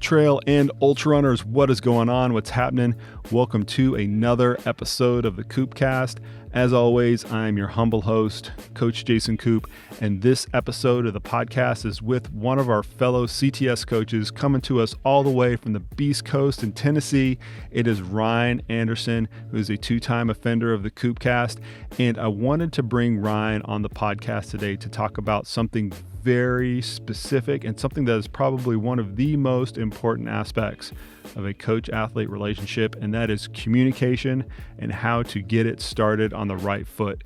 Trail and Ultra Runners, what is going on? What's happening? Welcome to another episode of the Koopcast. As always, I'm your humble host, Coach Jason Koop, and this episode of the podcast is with one of our fellow CTS coaches coming to us all the way from the Beast Coast in Tennessee. It is Ryne Anderson, who is a two-time offender of the Koopcast, and I wanted to bring Ryne on the podcast today to talk about something very specific and something that is probably one of the most important aspects of a coach-athlete relationship, and that is communication and how to get it started on the right foot.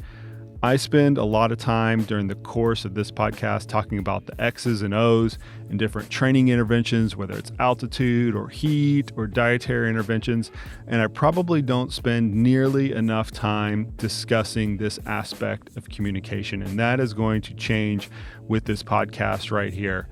I spend a lot of time during the course of this podcast talking about the X's and O's and different training interventions, whether it's altitude or heat or dietary interventions, and I probably don't spend nearly enough time discussing this aspect of communication, and that is going to change with this podcast right here.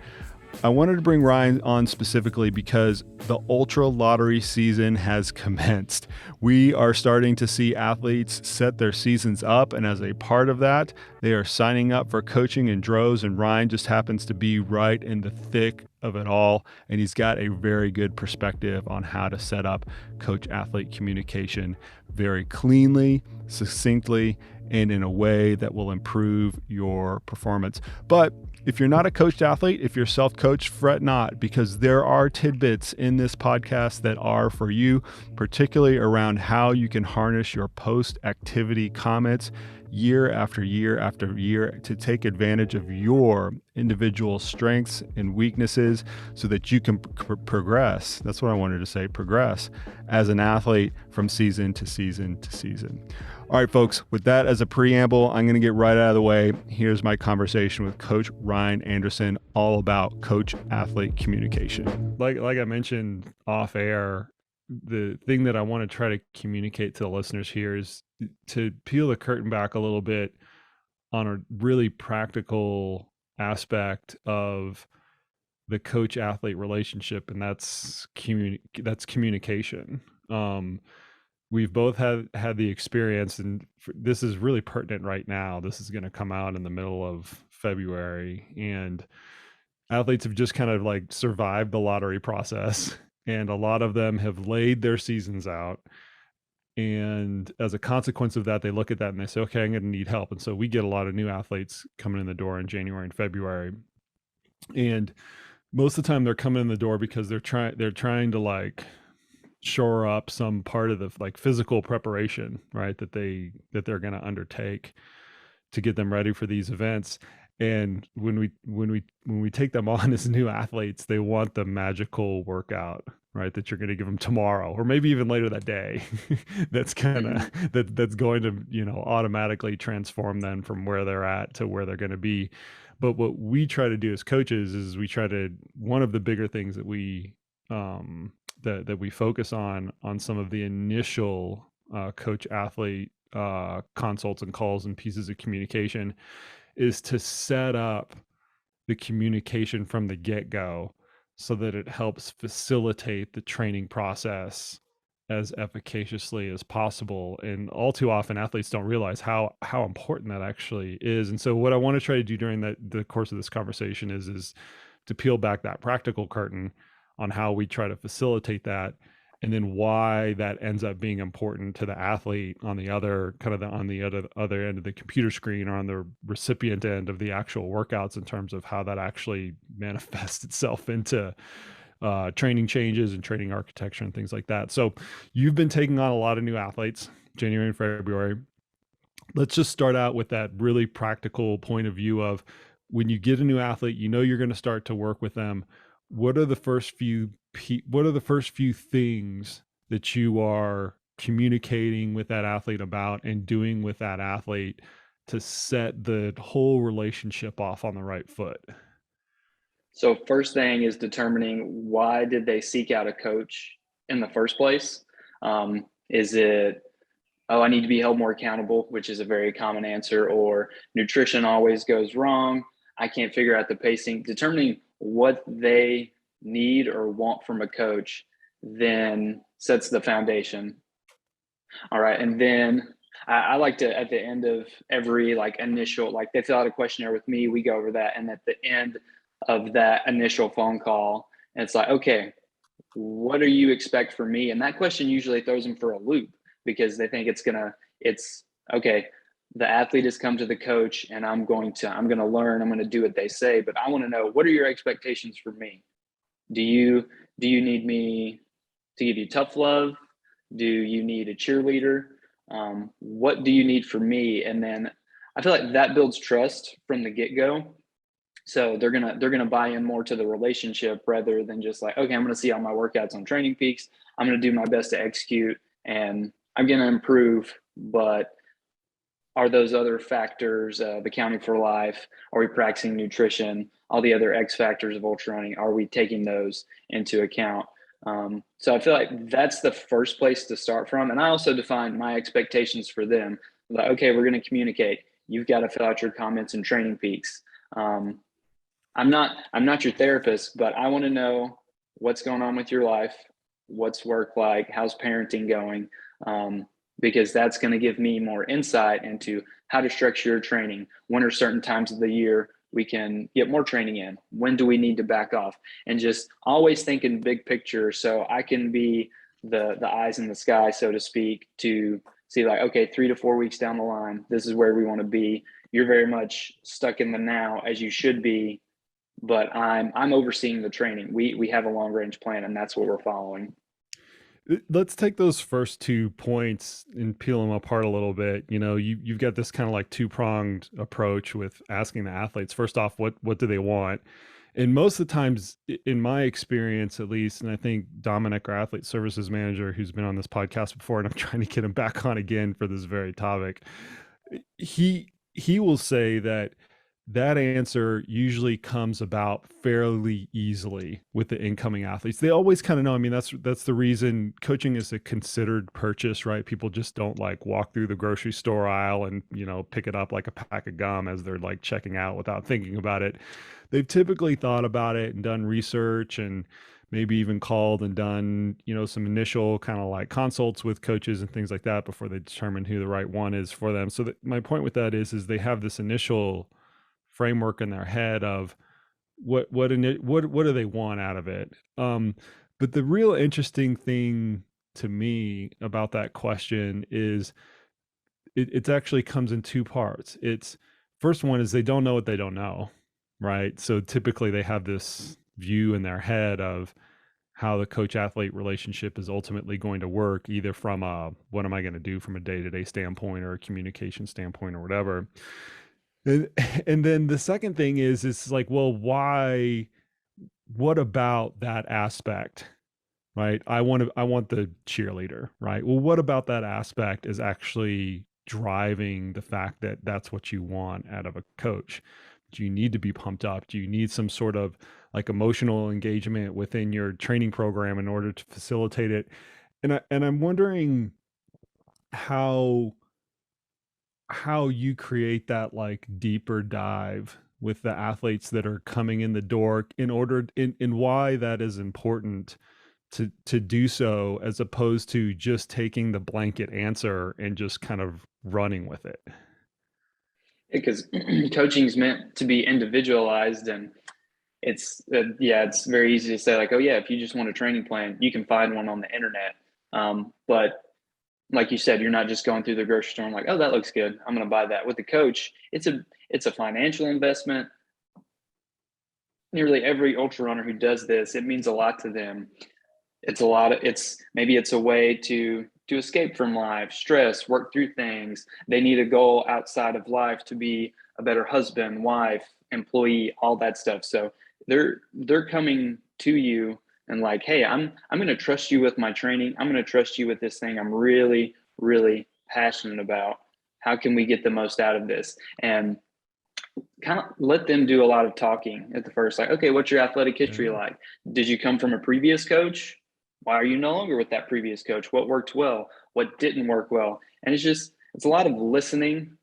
I wanted to bring Ryne on specifically because the ultra lottery season has commenced. We are starting to see athletes set their seasons up, and as a part of that, they are signing up for coaching in droves, and Ryne just happens to be right in the thick of it all, and he's got a very good perspective on how to set up coach-athlete communication very cleanly, succinctly, and in a way that will improve your performance. But if you're not a coached athlete, if you're self-coached, fret not, because there are tidbits in this podcast that are for you, particularly around how you can harness your post-activity comments year after year after year to take advantage of your individual strengths and weaknesses so that you can progress. That's what I wanted to say, progress as an athlete from season to season to season. All right, folks, with that as a preamble, I'm going to get right out of the way. Here's my conversation with Coach Ryne Anderson, all about coach-athlete communication. Like I mentioned off air, the thing that I want to try to communicate to the listeners here is to peel the curtain back a little bit on a really practical aspect of the coach-athlete relationship, and that's communication. We've both had the experience, and this is really pertinent right now. This is going to come out in the middle of February, and athletes have just kind of like survived the lottery process, and a lot of them have laid their seasons out. And as a consequence of that, they look at that and they say, okay, I'm going to need help. And so we get a lot of new athletes coming in the door in January and February. And most of the time they're coming in the door because they're trying to like shore up some part of the like physical preparation, right, that they're going to undertake to get them ready for these events. And when we take them on as new athletes, they want the magical workout, right, that you're going to give them tomorrow or maybe even later that day. That's kind of that's going to, automatically transform them from where they're at to where they're going to be. But what we try to do as coaches is one of the bigger things that we that we focus on some of the initial coach athlete consults and calls and pieces of communication is to set up the communication from the get-go so that it helps facilitate the training process as efficaciously as possible. And all too often athletes don't realize how important that actually is. And so what I want to try to do during the course of this conversation is to peel back that practical curtain on how we try to facilitate that, and then why that ends up being important to the athlete on the other other end of the computer screen, or on the recipient end of the actual workouts, in terms of how that actually manifests itself into training changes and training architecture and things like that. So you've been taking on a lot of new athletes, January and February. Let's just start out with that really practical point of view of when you get a new athlete, you're going to start to work with them. What are the first few things that you are communicating with that athlete about and doing with that athlete to set the whole relationship off on the right foot? So first thing is determining, why did they seek out a coach in the first place? Is it, I need to be held more accountable, which is a very common answer, or nutrition always goes wrong, I can't figure out the pacing. Determining what they need or want from a coach then sets the foundation. All right. And then I like to, at the end of every initial, they fill out a questionnaire with me, we go over that. And at the end of that initial phone call, it's like, okay, what do you expect from me? And that question usually throws them for a loop because they think it's okay. The athlete has come to the coach and I'm going to learn, I'm going to do what they say, but I want to know, what are your expectations for me? Do you need me to give you tough love? Do you need a cheerleader? What do you need from me? And then I feel like that builds trust from the get-go. So they're gonna buy in more to the relationship rather than just like, okay, I'm gonna see all my workouts on Training Peaks. I'm gonna do my best to execute, and I'm gonna improve. But are those other factors of accounting for life? Are we practicing nutrition? All the other X factors of ultra running, are we taking those into account? So I feel like that's the first place to start from. And I also define my expectations for them. Like, okay, we're going to communicate. You've got to fill out your comments in Training Peaks. I'm not your therapist, but I want to know what's going on with your life, what's work like, how's parenting going, because that's going to give me more insight into how to structure your training. When are certain times of the year we can get more training in? When do we need to back off? And just always thinking big picture, so I can be the eyes in the sky, so to speak, to see like, okay, 3 to 4 weeks down the line, this is where we want to be. You're very much stuck in the now, as you should be, but I'm overseeing the training. We have a long range plan, and that's what we're following. Let's take those first 2 points and peel them apart a little bit. You've got this kind of like two-pronged approach with asking the athletes. First off, what do they want? And most of the times, in my experience at least, and I think Dominic, our athlete services manager, who's been on this podcast before, and I'm trying to get him back on again for this very topic, he will say that answer usually comes about fairly easily with the incoming athletes. They always kind of know. I mean, that's the reason coaching is a considered purchase, right? People just don't like walk through the grocery store aisle and, pick it up like a pack of gum as they're like checking out without thinking about it. They've typically thought about it and done research and maybe even called and done, some initial kind of like consults with coaches and things like that before they determine who the right one is for them. So my point with that is they have this initial framework in their head of what do they want out of it. But the real interesting thing to me about that question is it actually comes in 2 parts. It's first one is they don't know what they don't know, right? So typically they have this view in their head of how the coach athlete relationship is ultimately going to work, either from a what am I going to do from a day-to-day standpoint or a communication standpoint or whatever. And then the second thing is it's like, well, why, what about that aspect, right? I want the cheerleader, right? Well, what about that aspect is actually driving the fact that that's what you want out of a coach? Do you need to be pumped up? Do you need some sort of like emotional engagement within your training program in order to facilitate it? And I'm wondering how you create that like deeper dive with the athletes that are coming in the door in why that is important to do so, as opposed to just taking the blanket answer and just kind of running with it. Because coaching is meant to be individualized, and it's very easy to say like, oh yeah, if you just want a training plan, you can find one on the internet. But like you said, you're not just going through the grocery store and like, oh, that looks good, I'm going to buy that. With the coach, it's a financial investment. Nearly every ultra runner who does this, it means a lot to them. It's a way to escape from life, stress, work through things. They need a goal outside of life to be a better husband, wife, employee, all that stuff. So they're coming to you and like, hey, I'm going to trust you with my training. I'm going to trust you with this thing I'm really, really passionate about. How can we get the most out of this? And kind of let them do a lot of talking at the first, like, okay, what's your athletic history like? Did you come from a previous coach? Why are you no longer with that previous coach? What worked well? What didn't work well? And it's a lot of listening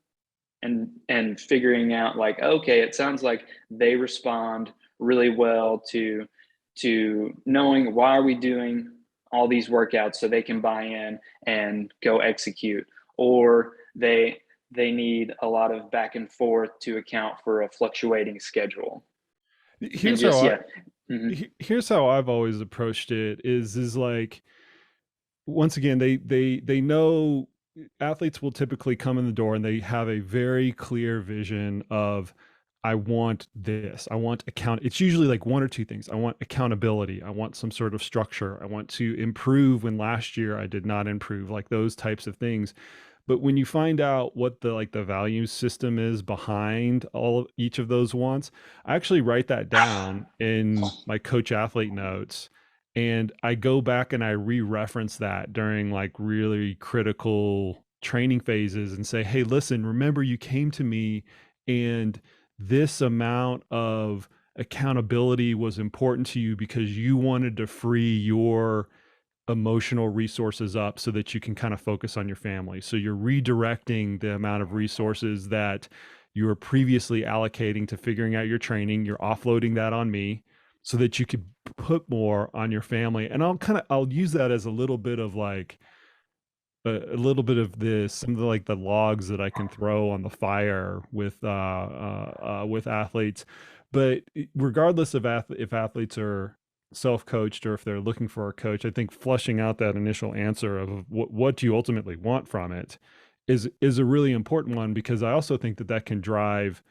and figuring out like, okay, it sounds like they respond really well to knowing why are we doing all these workouts, so they can buy in and go execute, or they need a lot of back and forth to account for a fluctuating schedule. Here's how Hmm. Here's how I've always approached it is like, once again, they know athletes will typically come in the door and they have a very clear vision of, I want this. I want account. It's usually like one or two things. I want accountability. I want some sort of structure. I want to improve when last year I did not improve, like those types of things. But when you find out what the like the value system is behind all of each of those wants, I actually write that down in my coach athlete notes, and I go back and I re-reference that during like really critical training phases and say, "Hey, listen, remember you came to me and this amount of accountability was important to you because you wanted to free your emotional resources up so that you can kind of focus on your family. So you're redirecting the amount of resources that you were previously allocating to figuring out your training. You're offloading that on me so that you could put more on your family." And I'll use that as a little bit of like a little bit of this, some of the, like the logs that I can throw on the fire with athletes. But regardless of if athletes are self-coached or if they're looking for a coach, I think flushing out that initial answer of what do you ultimately want from it is a really important one, because I also think that that can drive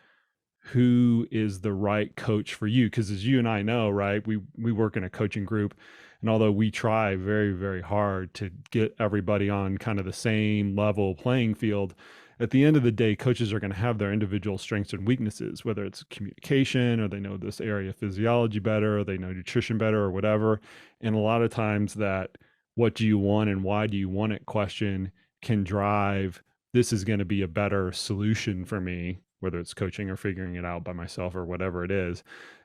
who is the right coach for you. Because as you and I know, right, we work in a coaching group, and although we try very, very hard to get everybody on kind of the same level playing field, at the end of the day, coaches are going to have their individual strengths and weaknesses, whether it's communication or they know this area of physiology better or they know nutrition better or whatever. And a lot of times that what do you want and why do you want it question can drive, this is going to be a better solution for me, whether it's coaching or figuring it out by myself or whatever it is,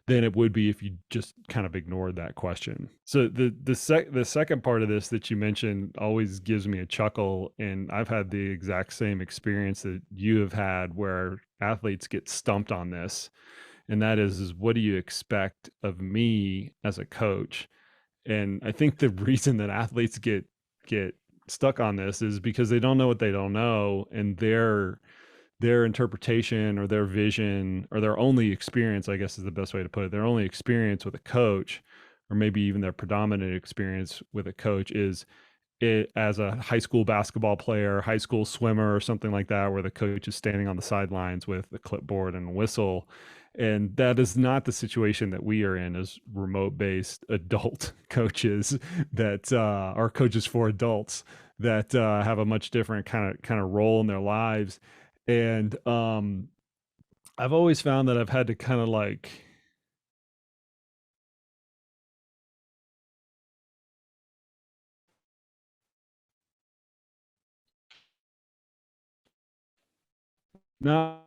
than it would be if you just kind of ignored that question. So the second part of this that you mentioned always gives me a chuckle, and I've had the exact same experience that you have had where athletes get stumped on this. And that is what do you expect of me as a coach? And I think the reason that athletes get stuck on this is because they don't know what they don't know, and their interpretation or their vision or their only experience, I guess is the best way to put it, their only experience with a coach, or maybe even their predominant experience with a coach, is it as a high school basketball player, high school swimmer, or something like that, where the coach is standing on the sidelines with a clipboard and a whistle. And that is not the situation that we are in as remote based adult coaches that are coaches for adults that have a much different kind of role in their lives. And I've always found that I've had to kind of like not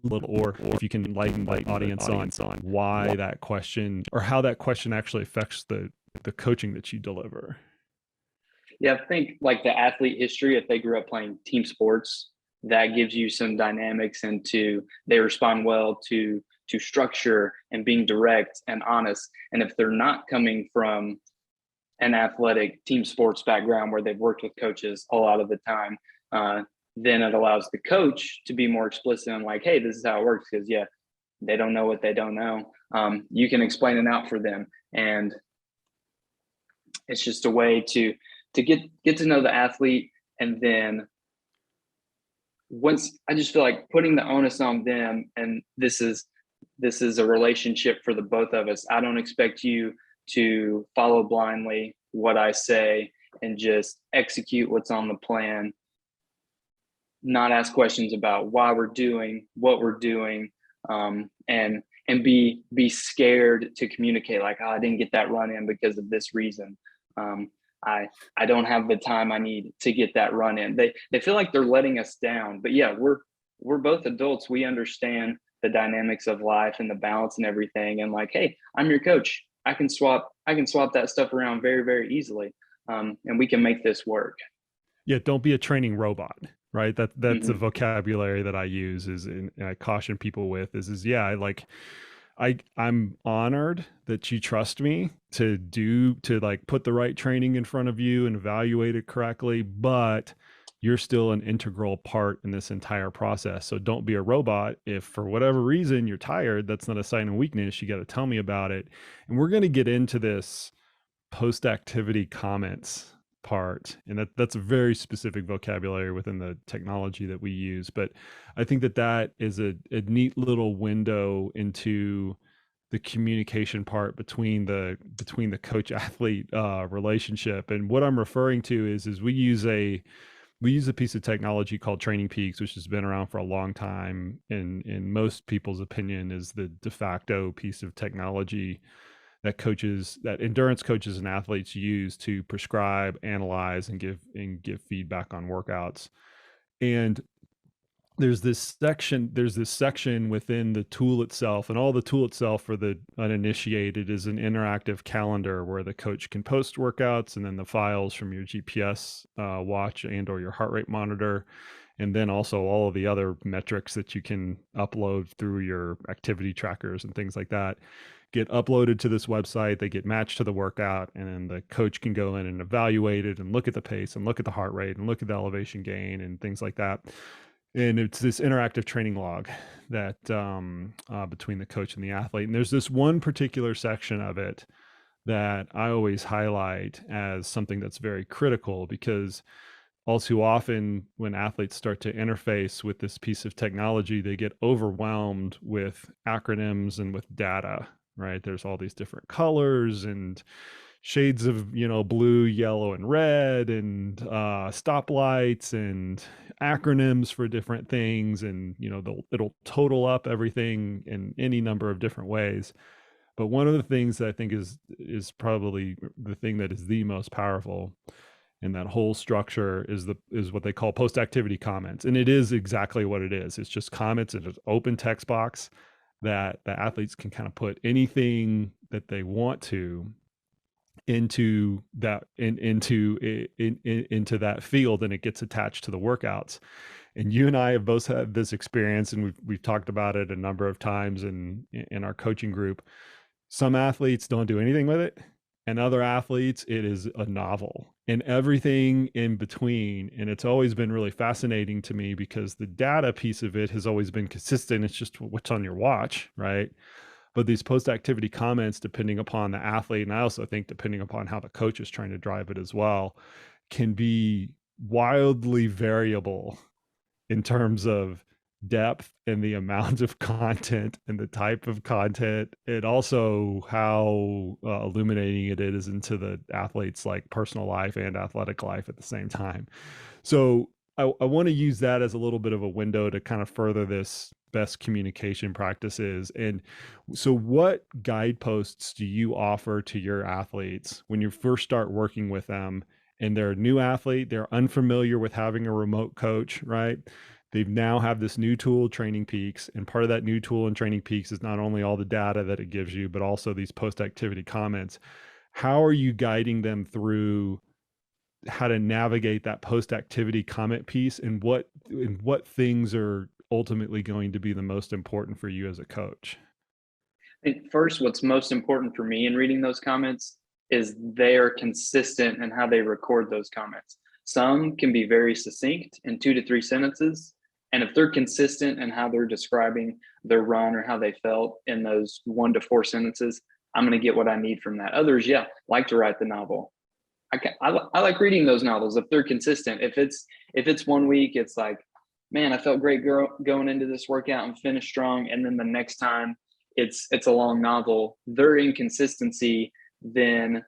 little, or if you can enlighten the audience on why that question or how that question actually affects the coaching that you deliver. Yeah, I think like the athlete history, if they grew up playing team sports, that gives you some dynamics into they respond well to structure and being direct and honest. And if they're not coming from an athletic team sports background where they've worked with coaches a lot of the time, then it allows the coach to be more explicit and like, hey, this is how it works. Because yeah, they don't know what they don't know. You can explain it out for them, and it's just a way to get to know the athlete. And then once, I just feel like putting the onus on them, and this is a relationship for the both of us. I don't expect you to follow blindly what I say and just execute what's on the plan, not ask questions about why we're doing what we're doing, and be scared to communicate like, oh, I didn't get that run in because of this reason. um, I don't have the time I need to get that run in. They feel like they're letting us down, but yeah, we're both adults. We understand the dynamics of life and the balance and everything, and like, hey, I'm your coach. I can swap that stuff around very, very easily, and we can make this work. Yeah, don't be a training robot, right? That's the Hmm. vocabulary that I use, is and I caution people with is yeah, I like I'm honored that you trust me to like put the right training in front of you and evaluate it correctly, but you're still an integral part in this entire process. So don't be a robot. If for whatever reason you're tired, that's not a sign of weakness. You got to tell me about it. And we're going to get into this post-activity comments part, and that's a very specific vocabulary within the technology that we use. But I think that is a neat little window into the communication part between the coach athlete relationship. And what I'm referring to is we use a piece of technology called Training Peaks, which has been around for a long time, and in most people's opinion is the de facto piece of technology that endurance coaches and athletes use to prescribe, analyze, and give feedback on workouts. And there's this section within the tool itself, and all the tool itself for the uninitiated is an interactive calendar where the coach can post workouts, and then the files from your GPS watch and or your heart rate monitor, and then also all of the other metrics that you can upload through your activity trackers and things like that get uploaded to this website. They get matched to the workout, and then the coach can go in and evaluate it and look at the pace and look at the heart rate and look at the elevation gain and things like that. And it's this interactive training log that between the coach and the athlete. And there's this one particular section of it that I always highlight as something that's very critical, because all too often when athletes start to interface with this piece of technology, they get overwhelmed with acronyms and with data, right? There's all these different colors and shades of, blue, yellow, and red, and stoplights and acronyms for different things. And, it'll total up everything in any number of different ways. But one of the things that I think is probably the thing that is the most powerful in that whole structure is what they call post-activity comments. And it is exactly what it is. It's just comments in an open text box that the athletes can kind of put anything that they want to into that into that field, and it gets attached to the workouts. And you and I have both had this experience, and we've talked about it a number of times in our coaching group. Some athletes don't do anything with it, and other athletes, it is a novel, and everything in between. And it's always been really fascinating to me because the data piece of it has always been consistent. It's just what's on your watch, right? But these post-activity comments, depending upon the athlete, and I also think depending upon how the coach is trying to drive it as well, can be wildly variable in terms of depth and the amount of content and the type of content, and also how illuminating it is into the athlete's like personal life and athletic life at the same time. So I want to use that as a little bit of a window to kind of further this best communication practices. And so what guideposts do you offer to your athletes when you first start working with them, and they're a new athlete, they're unfamiliar with having a remote coach, right? They now have this new tool, Training Peaks, and part of that new tool in Training Peaks is not only all the data that it gives you, but also these post-activity comments. How are you guiding them through how to navigate that post-activity comment piece, and what things are ultimately going to be the most important for you as a coach? I think first, what's most important for me in reading those comments is they are consistent in how they record those comments. Some can be very succinct in 2 to 3 sentences. And if they're consistent in how they're describing their run or how they felt in those 1 to 4 sentences, I'm going to get what I need from that. Others, like to write the novel. I like reading those novels if they're consistent. If it's 1 week, it's like, man, I felt great going into this workout and finished strong. And then the next time it's a long novel. Their inconsistency then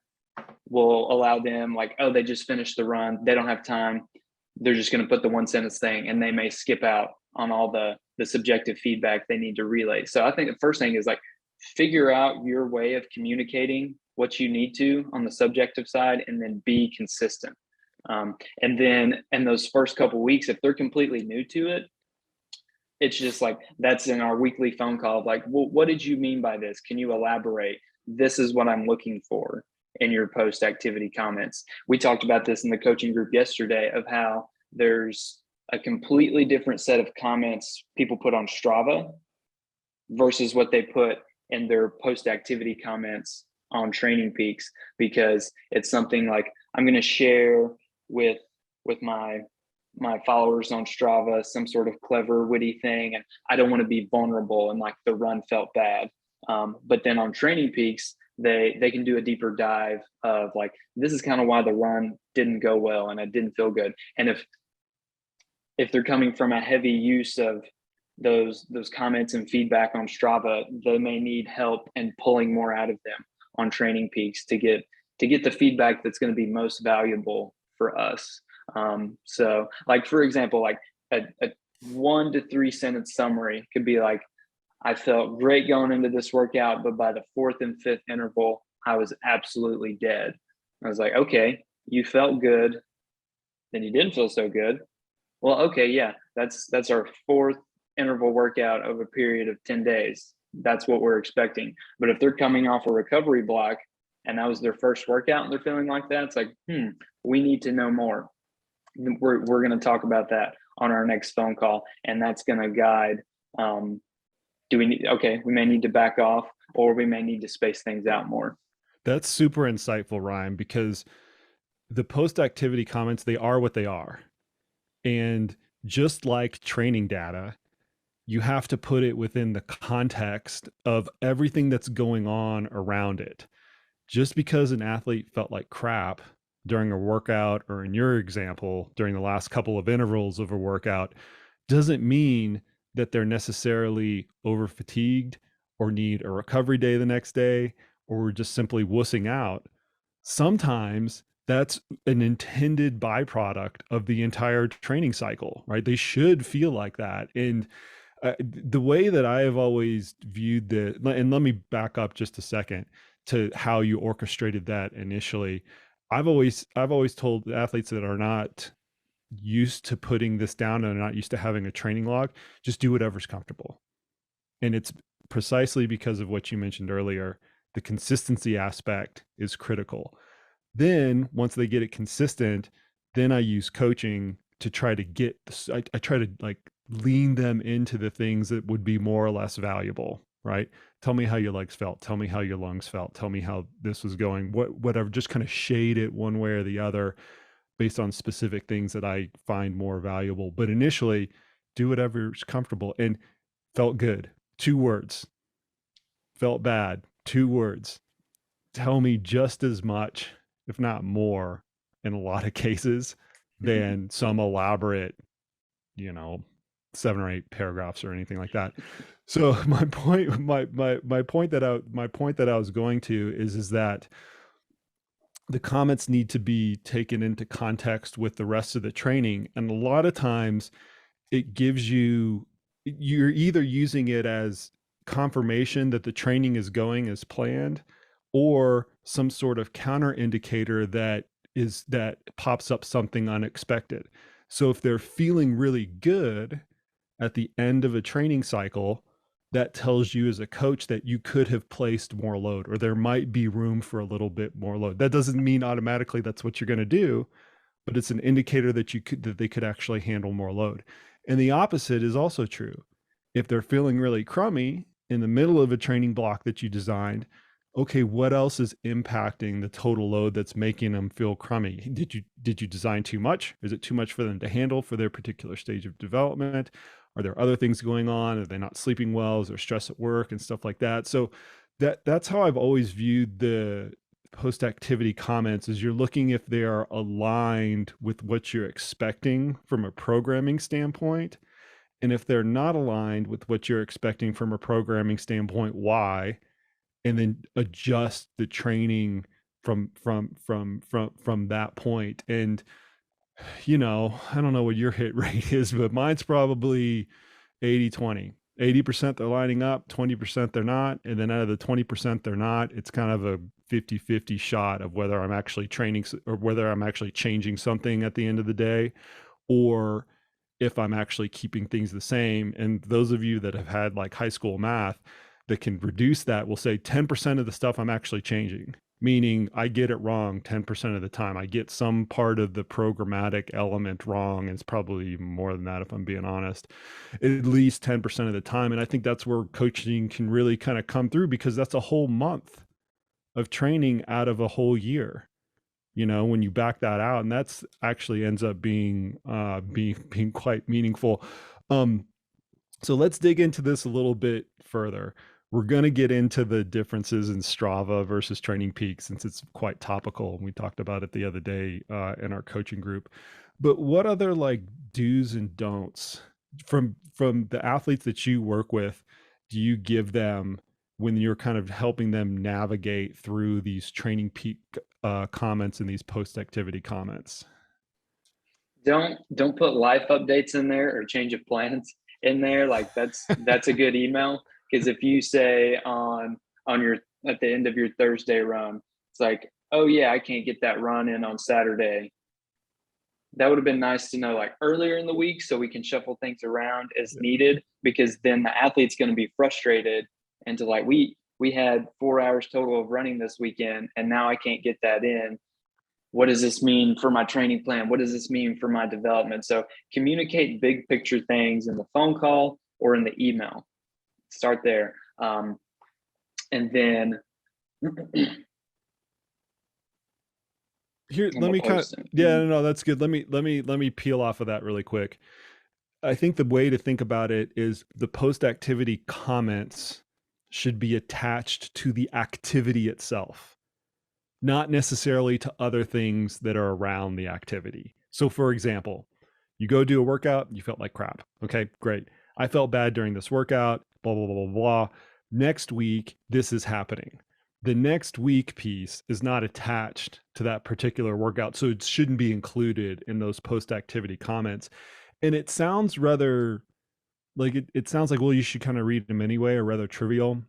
will allow them, like, oh, they just finished the run, they don't have time, they're just going to put the 1 sentence thing, and they may skip out on all the subjective feedback they need to relay. So I think the first thing is like figure out your way of communicating what you need to on the subjective side, and then be consistent. And then in those first couple of weeks, if they're completely new to it, it's just like, that's in our weekly phone call of like, well, what did you mean by this? Can you elaborate? This is what I'm looking for in your post-activity comments. We talked about this in the coaching group yesterday of how there's a completely different set of comments people put on Strava versus what they put in their post-activity comments on Training Peaks, because it's something like, I'm going to share with my my followers on Strava some sort of clever, witty thing, and I don't want to be vulnerable and like the run felt bad. But then on Training Peaks, they can do a deeper dive of like, this is kind of why the run didn't go well and it didn't feel good. And if they're coming from a heavy use of those comments and feedback on Strava, they may need help in pulling more out of them on Training Peaks to get the feedback that's going to be most valuable for us. So like, for example, like a 1 to 3 sentence summary could be like, I felt great going into this workout, but by the 4th and 5th interval, I was absolutely dead. I was like, okay, you felt good, then you didn't feel so good. Well, okay, yeah, that's our 4th interval workout of a period of 10 days. That's what we're expecting. But if they're coming off a recovery block and that was their first workout and they're feeling like that, it's like, we need to know more. We're going to talk about that on our next phone call, and that's going to guide, we may need to back off, or we may need to space things out more. That's super insightful, Ryne, because the post-activity comments, they are what they are. And just like training data, you have to put it within the context of everything that's going on around it. Just because an athlete felt like crap during a workout, or in your example, during the last couple of intervals of a workout, doesn't mean that they're necessarily over fatigued or need a recovery day the next day, or just simply wussing out. Sometimes that's an intended byproduct of the entire training cycle, right? They should feel like that. And the way that I have always viewed and let me back up just a second to how you orchestrated that initially. I've always told athletes that are not used to putting this down and are not used to having a training log, just do whatever's comfortable. And it's precisely because of what you mentioned earlier. The consistency aspect is critical. Then once they get it consistent, then I use coaching to try to get, I try to like lean them into the things that would be more or less valuable, right? Tell me how your legs felt. Tell me how your lungs felt. Tell me how this was going. Whatever, just kind of shade it one way or the other based on specific things that I find more valuable. But initially, do whatever's comfortable. And felt good, 2 words. Felt bad, 2 words. Tell me just as much, if not more, in a lot of cases, than some elaborate, 7 or 8 paragraphs or anything like that. So my point that I was going to is that the comments need to be taken into context with the rest of the training. And a lot of times it gives you're either using it as confirmation that the training is going as planned, or some sort of counter indicator that pops up something unexpected. So if they're feeling really good at the end of a training cycle, that tells you as a coach that you could have placed more load, or there might be room for a little bit more load. That doesn't mean automatically that's what you're going to do, but it's an indicator that they could actually handle more load. And the opposite is also true. If they're feeling really crummy in the middle of a training block that you designed, okay, what else is impacting the total load that's making them feel crummy? Did you design too much? Is it too much for them to handle for their particular stage of development? Are there other things going on? Are they not sleeping well? Is there stress at work and stuff like that? So that's how I've always viewed the post-activity comments, is you're looking if they are aligned with what you're expecting from a programming standpoint. And if they're not aligned with what you're expecting from a programming standpoint, why? And then adjust the training from that point. And I don't know what your hit rate is, but mine's probably 80-20. 80% they're lining up, 20% they're not. And then out of the 20% they're not, it's kind of a 50-50 shot of whether I'm actually training or whether I'm actually changing something at the end of the day, or if I'm actually keeping things the same. And those of you that have had like high school math that can reduce that will say 10% of the stuff I'm actually changing, meaning I get it wrong 10% of the time. I get some part of the programmatic element wrong. And it's probably even more than that, if I'm being honest, at least 10% of the time. And I think that's where coaching can really kind of come through, because that's a whole month of training out of a whole year. when you back that out, and that's actually ends up being quite meaningful. So let's dig into this a little bit further. We're going to get into the differences in Strava versus Training Peaks, since it's quite topical. We talked about it the other day in our coaching group. But what other like do's and don'ts from the athletes that you work with do you give them when you're kind of helping them navigate through these Training Peak comments and these post activity comments? Don't put life updates in there or change of plans in there. Like that's a good email, because if you say on your at the end of your Thursday run, it's like, oh yeah, I can't get that run in on Saturday. That would have been nice to know like earlier in the week, so we can shuffle things around as needed, because then the athlete's going to be frustrated into like, we had 4 hours total of running this weekend and now I can't get that in. What does this mean for my training plan? What does this mean for my development? So communicate big picture things in the phone call or in the email. Start there. And then Here, I'm let gonna me kind of, post it. yeah, no, that's good. Let me peel off of that really quick. I think the way to think about it is the post activity comments should be attached to the activity itself, not necessarily to other things that are around the activity. So, for example, you go do a workout, you felt like crap. Okay, great. I felt bad during this workout, blah, blah, blah, blah, blah. Next week, this is happening. The next week piece is not attached to that particular workout, so it shouldn't be included in those post activity comments. And it sounds rather like it sounds like, well, you should kind of read them anyway, or rather trivial.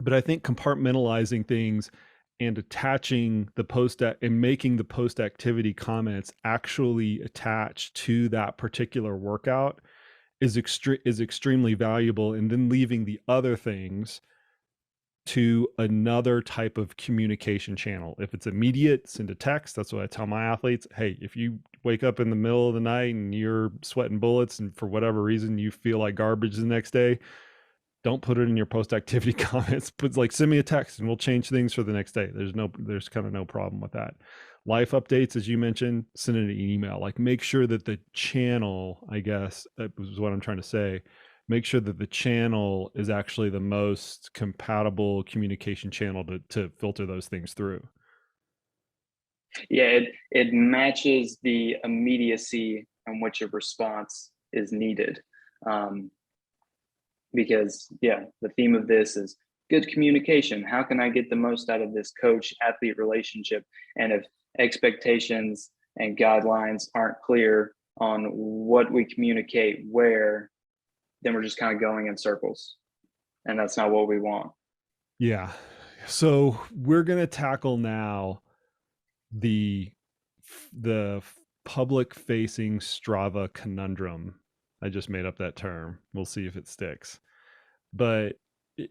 But I think compartmentalizing things and attaching the and making the post activity comments actually attached to that particular workout is extremely valuable, and then leaving the other things to another type of communication channel. If it's immediate, send a text. That's what I tell my athletes. Hey, if you wake up in the middle of the night and you're sweating bullets and for whatever reason you feel like garbage the next day, don't put it in your post activity comments, but like send me a text and we'll change things for the next day. There's kind of no problem with that. Life updates, as you mentioned, send it an email. Like make sure that the channel, I guess that was what I'm trying to say, make sure that the channel is actually the most compatible communication channel to filter those things through. Yeah, it matches the immediacy in which a response is needed. Because yeah, the theme of this is good communication. How can I get the most out of this coach athlete relationship? And if expectations and guidelines aren't clear on what we communicate where, then we're just kind of going in circles, and that's not what we want. Yeah. So we're going to tackle now the the public facing Strava conundrum. I just made up that term. We'll see if it sticks. But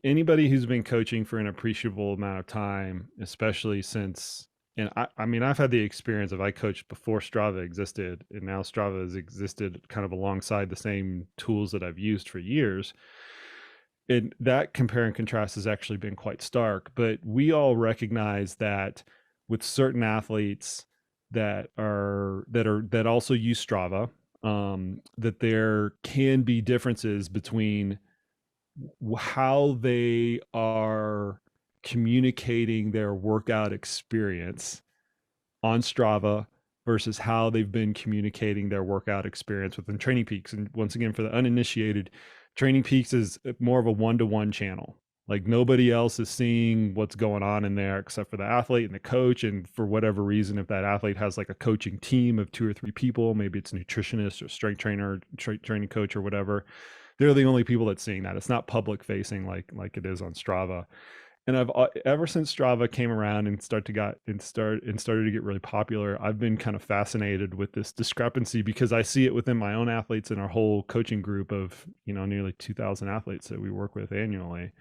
anybody who's been coaching for an appreciable amount of time, especially since, and I mean, I've had the experience of I coached before Strava existed, and now Strava has existed kind of alongside the same tools that I've used for years. And that compare and contrast has actually been quite stark. But we all recognize that with certain athletes that also use Strava, that there can be differences between how they are communicating their workout experience on Strava versus how they've been communicating their workout experience within Training Peaks. And once again, for the uninitiated, Training Peaks is more of a one-to-one channel. Like nobody else is seeing what's going on in there except for the athlete and the coach. And for whatever reason, if that athlete has like a coaching team of 2 or 3 people, maybe it's a nutritionist or strength trainer, training coach or whatever, they're the only people that's seeing that. It's not public facing like it is on Strava. And I've ever since Strava came around and started to get really popular, I've been kind of fascinated with this discrepancy, because I see it within my own athletes and our whole coaching group of nearly 2,000 athletes that we work with annually.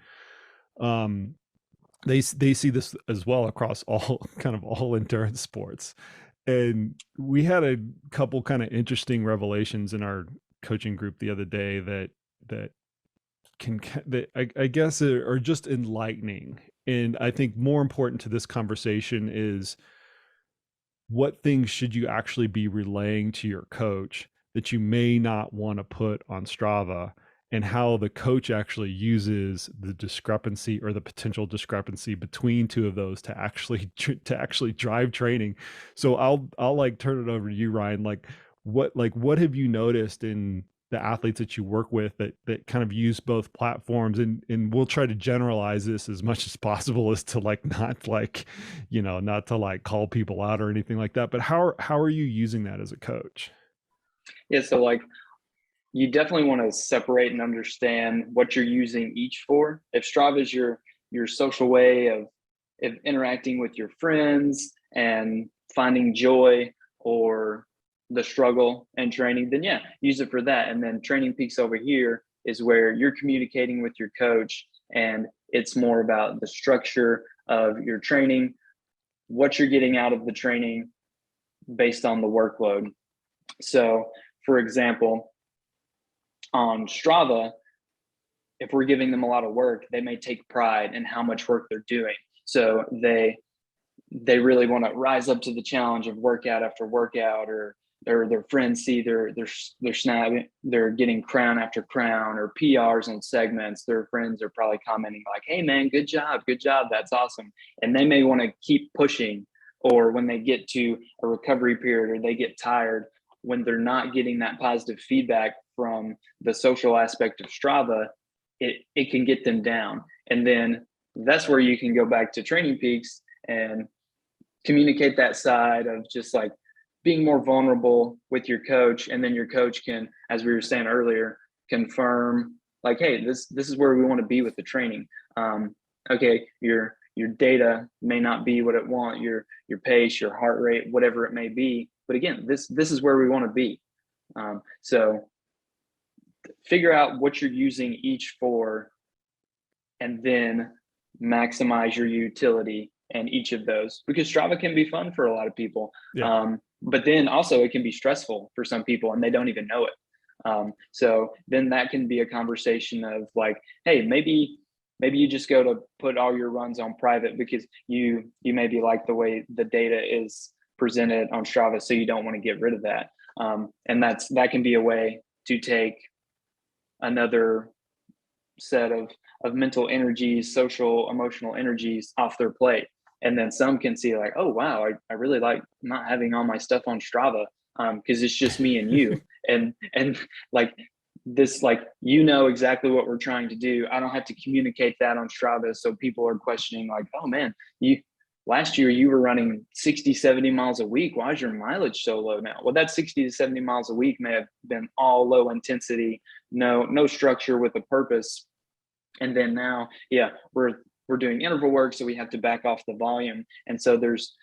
They see this as well across all endurance sports. And we had a couple kind of interesting revelations in our coaching group the other day that I guess are just enlightening. And I think more important to this conversation is what things should you actually be relaying to your coach that you may not want to put on Strava, and how the coach actually uses the discrepancy or the potential discrepancy between two of those to actually drive training. So I'll like turn it over to you, Ryne. What have you noticed in the athletes that you work with that kind of use both platforms, and we'll try to generalize this as much as possible, as to like not like, not to like call people out or anything like that, but how are you using that as a coach? Yeah, so like you definitely want to separate and understand what you're using each for. If Strava is your social way of interacting with your friends and finding joy or the struggle and training, then yeah, use it for that. And then Training Peaks over here is where you're communicating with your coach, and it's more about the structure of your training, what you're getting out of the training based on the workload. So, for example, on Strava, if we're giving them a lot of work, they may take pride in how much work they're doing. So they really want to rise up to the challenge of workout after workout, or their friends see they're snapping, they're getting crown after crown or PRs on segments. Their friends are probably commenting like, "Hey man, good job, that's awesome." And they may want to keep pushing, or when they get to a recovery period or they get tired, when they're not getting that positive feedback from the social aspect of Strava, it can get them down. And then that's where you can go back to Training Peaks and communicate that side of just like being more vulnerable with your coach. And then your coach can, as we were saying earlier, confirm like, hey, this is where we want to be with the training. Okay, your data may not be what it want, your pace, your heart rate, whatever it may be, but again, this is where we want to be. So figure out what you're using each for, and then maximize your utility in each of those, because Strava can be fun for a lot of people. Yeah. But then also it can be stressful for some people and they don't even know it. So then that can be a conversation of like, hey, maybe you just go to put all your runs on private because you maybe like the way the data is presented on Strava, so you don't want to get rid of that. And that can be a way to take another set of mental energies, social, emotional energies off their plate. And then some can see like, oh, wow, I really like not having all my stuff on Strava, because it's just me and you. And like this, like, exactly what we're trying to do. I don't have to communicate that on Strava. So people are questioning like, oh man, last year you were running 60, 70 miles a week. Why is your mileage so low now? Well, that 60 to 70 miles a week may have been all low intensity, no structure with a purpose. And then now, yeah, we're doing interval work, so we have to back off the volume. And so there's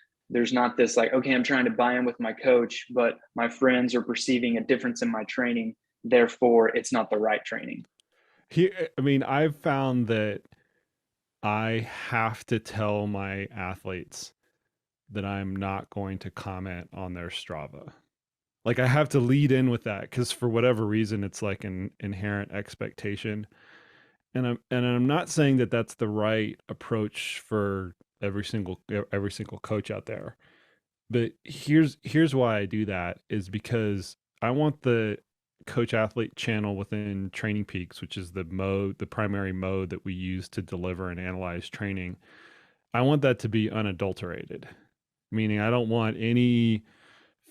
not this like, okay, I'm trying to buy in with my coach, but my friends are perceiving a difference in my training. Therefore, it's not the right training. I've found that I have to tell my athletes that I'm not going to comment on their Strava. Like I have to lead in with that, because for whatever reason, it's like an inherent expectation. And I'm not saying that that's the right approach for every single coach out there. But here's why I do that, is because I want the coach athlete channel within Training Peaks, which is the primary mode that we use to deliver and analyze training. I want that to be unadulterated, meaning I don't want any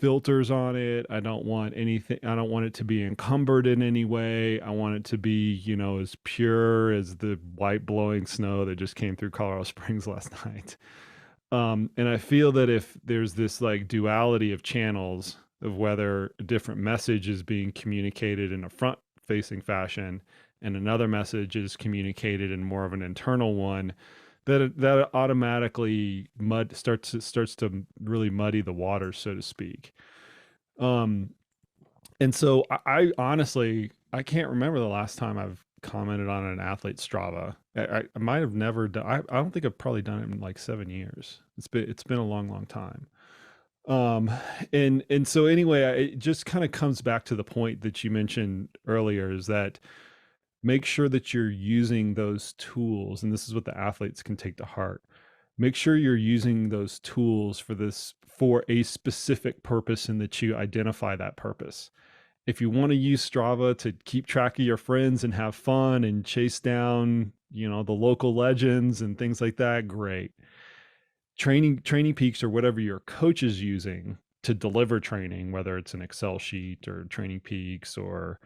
filters on it. I don't want anything. I don't want it to be encumbered in any way. I want it to be, as pure as the white blowing snow that just came through Colorado Springs last night. And I feel that if there's this like duality of channels of whether a different message is being communicated in a front facing fashion and another message is communicated in more of an internal one, that automatically starts to really muddy the waters, so to speak. And so I honestly, I can't remember the last time I've commented on an athlete's Strava. I might have never done. I don't think I've probably done it in like 7 years. It's been a long time. And so anyway, it just kind of comes back to the point that you mentioned earlier, is that make sure that you're using those tools, and this is what the athletes can take to heart. make sure you're using those tools for a specific purpose and that you identify that purpose. If you want to use Strava to keep track of your friends and have fun and chase down, the local legends and things like that, great. Training Peaks or whatever your coach is using to deliver training, whether it's an Excel sheet or Training Peaks or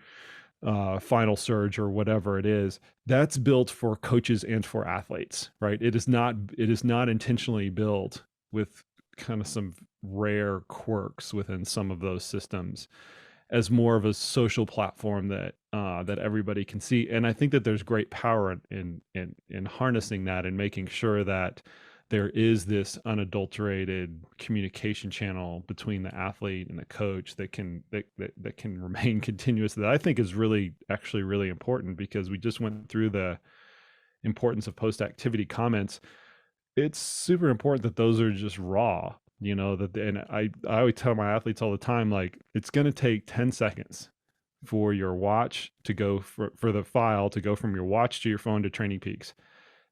Final Surge or whatever it is, that's built for coaches and for athletes, right? It is not intentionally built with kind of some rare quirks within some of those systems as more of a social platform that everybody can see. And I think that there's great power in harnessing that and making sure that there is this unadulterated communication channel between the athlete and the coach that can remain continuous, that I think is actually really important, because we just went through the importance of post activity comments. It's super important that those are just raw, and I always tell my athletes all the time, like, it's going to take 10 seconds for your watch to go for the file to go from your watch to your phone to Training Peaks.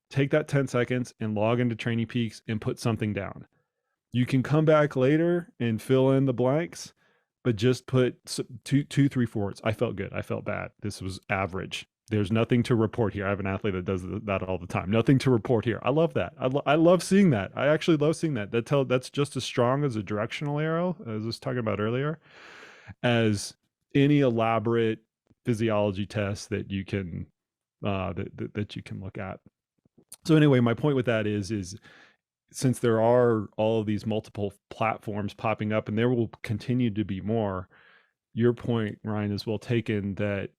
Take that 10 seconds and log into Training Peaks and put something down. You can come back later and fill in the blanks, but just put two, 3, 4 words. I felt good. I felt bad. This was average. There's nothing to report here. I have an athlete that does that all the time. Nothing to report here. I love that. I love seeing that. I actually love seeing that. That's just as strong as a directional arrow, as I was talking about earlier, as any elaborate physiology test that you can that you can look at. So anyway, my point with that is since there are all of these multiple platforms popping up, and there will continue to be more, your point, Ryne, is well taken, that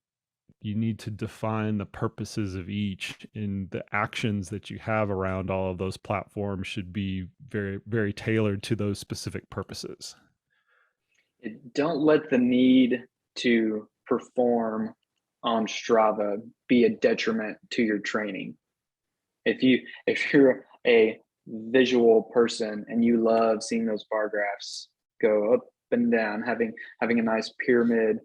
you need to define the purposes of each, and the actions that you have around all of those platforms should be very, very tailored to those specific purposes. Don't let the need to perform on Strava be a detriment to your training. If you're a visual person and you love seeing those bar graphs go up and down, having a nice pyramid,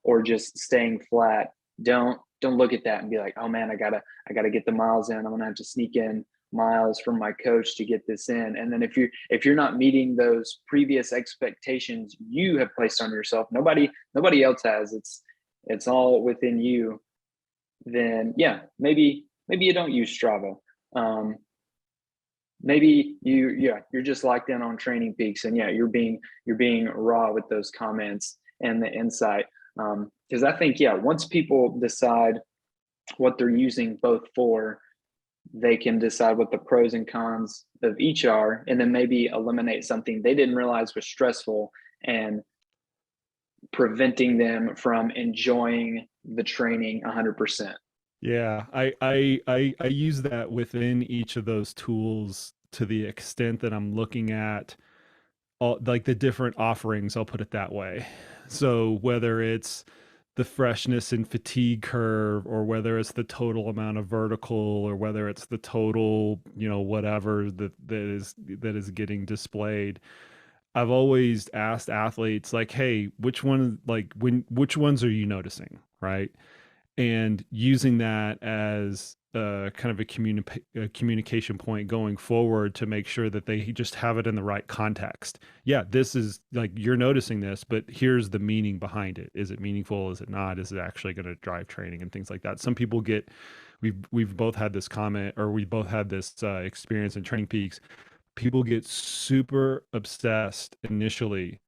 or just staying flat, don't look at that and be like, oh man, I gotta get the miles in. I'm gonna have to sneak in miles from my coach to get this in. And then if you're not meeting those previous expectations you have placed on yourself, nobody else has, it's all within you, then yeah, maybe you don't use Strava. Maybe you're just locked in on Training Peaks, and yeah, you're being raw with those comments and the insight. Because I think, yeah, once people decide what they're using both for, they can decide what the pros and cons of each are, and then maybe eliminate something they didn't realize was stressful and preventing them from enjoying the training 100%. Yeah, I use that within each of those tools to the extent that I'm looking at all, like, the different offerings, I'll put it that way. So whether it's the freshness and fatigue curve, or whether it's the total amount of vertical, or whether it's the total, whatever that is getting displayed, I've always asked athletes, like, hey, which ones are you noticing, right? And using that as kind of a communication point going forward to make sure that they just have it in the right context. Yeah, this is, like, you're noticing this, but here's the meaning behind it. Is it meaningful? Is it not? Is it actually going to drive training and things like that? Some people we've both had this comment, or we both had this experience in Training Peaks. People get super obsessed initially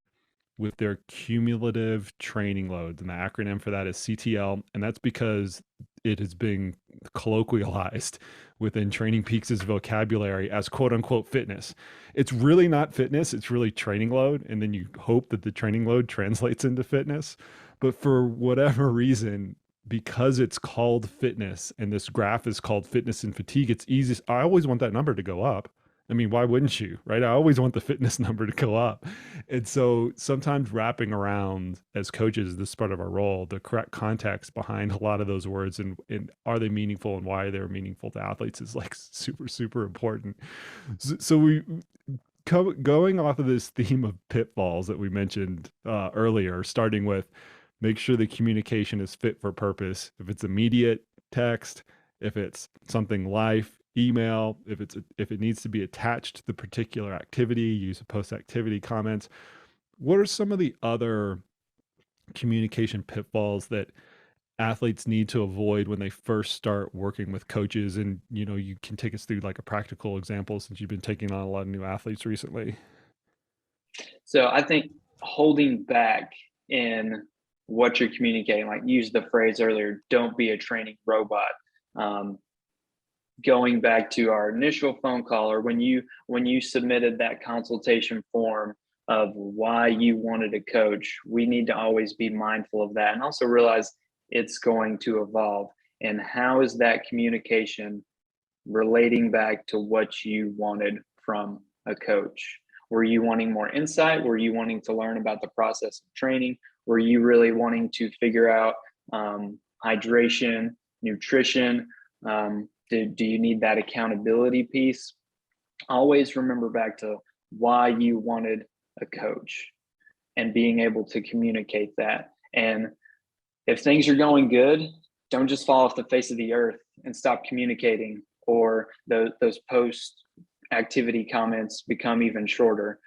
with their cumulative training loads, and the acronym for that is CTL, and that's because it has been colloquialized within Training Peaks' vocabulary as quote unquote fitness. It's really not fitness, it's really training load, and then you hope that the training load translates into fitness. But for whatever reason, because it's called fitness and this graph is called fitness and fatigue, it's easy. I always want that number to go up. I mean, why wouldn't you, right? I always want the fitness number to go up. And so sometimes wrapping around, as coaches, this is part of our role, the correct context behind a lot of those words, and are they meaningful, and why they're meaningful to athletes, is like super, super important. So we going off of this theme of pitfalls that we mentioned earlier, starting with make sure the communication is fit for purpose. If it's immediate text, if it's something life, email. If it needs to be attached to the particular activity, use a post-activity comments. What are some of the other communication pitfalls that athletes need to avoid when they first start working with coaches? And, you can take us through like a practical example since you've been taking on a lot of new athletes recently. So I think holding back in what you're communicating, like use the phrase earlier, don't be a training robot. Going back to our initial phone call, or when you submitted that consultation form of why you wanted a coach, we need to always be mindful of that and also realize it's going to evolve. And how is that communication relating back to what you wanted from a coach? Were you wanting more insight? Were you wanting to learn about the process of training? Were you really wanting to figure out hydration, nutrition? Do you need that accountability piece? Always remember back to why you wanted a coach and being able to communicate that. And if things are going good, don't just fall off the face of the earth and stop communicating, or those post activity comments become even shorter.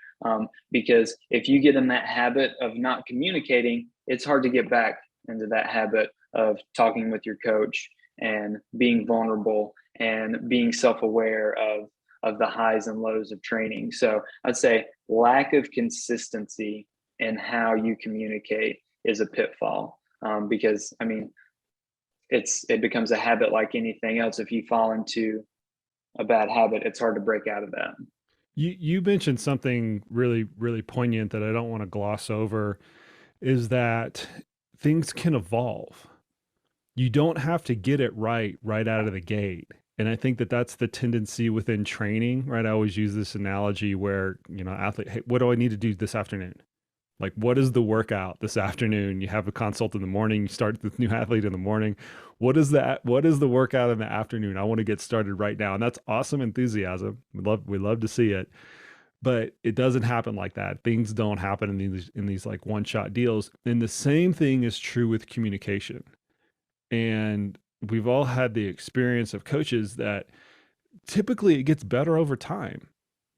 Because if you get in that habit of not communicating, it's hard to get back into that habit of talking with your coach and being vulnerable and being self-aware of the highs and lows of training. So I'd say lack of consistency in how you communicate is a pitfall, because I mean, it becomes a habit like anything else. If you fall into a bad habit, it's hard to break out of that. You mentioned something really, really poignant that I don't want to gloss over, is that things can evolve. You don't have to get it right out of the gate. And I think that that's the tendency within training, right? I always use this analogy where, athlete, hey, what do I need to do this afternoon? Like, what is the workout this afternoon? You have a consult in the morning, you start the new athlete in the morning. What is the workout in the afternoon? I want to get started right now. And that's awesome enthusiasm. We love to see it. But it doesn't happen like that. Things don't happen in these like one-shot deals. And the same thing is true with communication. And we've all had the experience of coaches that typically it gets better over time.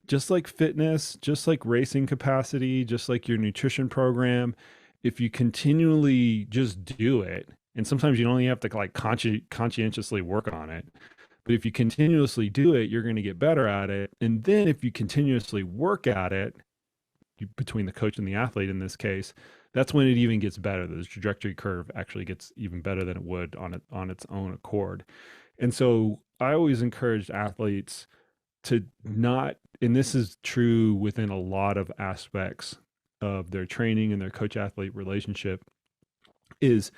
Just like fitness, just like racing capacity, just like your nutrition program, if you continually just do it, and sometimes you only have to like conscientiously work on it, but if you continuously do it, you're going to get better at it. And then if you continuously work at it, between the coach and the athlete in this case, that's when it even gets better. The trajectory curve actually gets even better than it would on its own accord. And so I always encourage athletes to not, and this is true within a lot of aspects of their training and their coach athlete relationship, is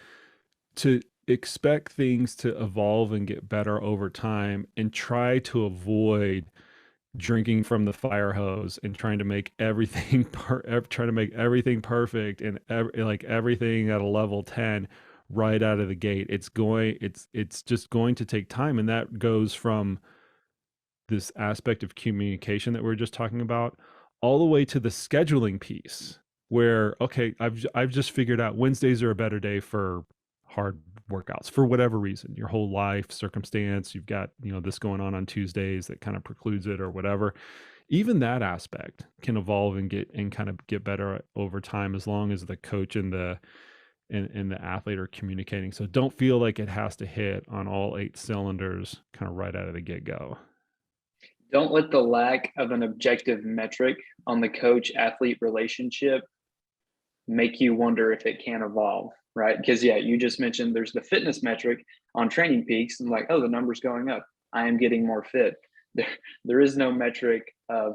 to expect things to evolve and get better over time and try to avoid drinking from the fire hose and trying to make everything perfect and like everything at a level 10 right out of the gate. It's just going to take time. And that goes from this aspect of communication that we are just talking about all the way to the scheduling piece where, okay, I've just figured out Wednesdays are a better day for hard workouts for whatever reason, your whole life circumstance, you've got, this going on Tuesdays that kind of precludes it or whatever. Even that aspect can evolve and kind of get better over time, as long as the coach and the athlete are communicating. So don't feel like it has to hit on all 8 cylinders kind of right out of the get-go. Don't let the lack of an objective metric on the coach athlete relationship make you wonder if it can evolve, right? Because you just mentioned there's the fitness metric on Training Peaks, and like, oh, the number's going up, I am getting more fit. There is no metric of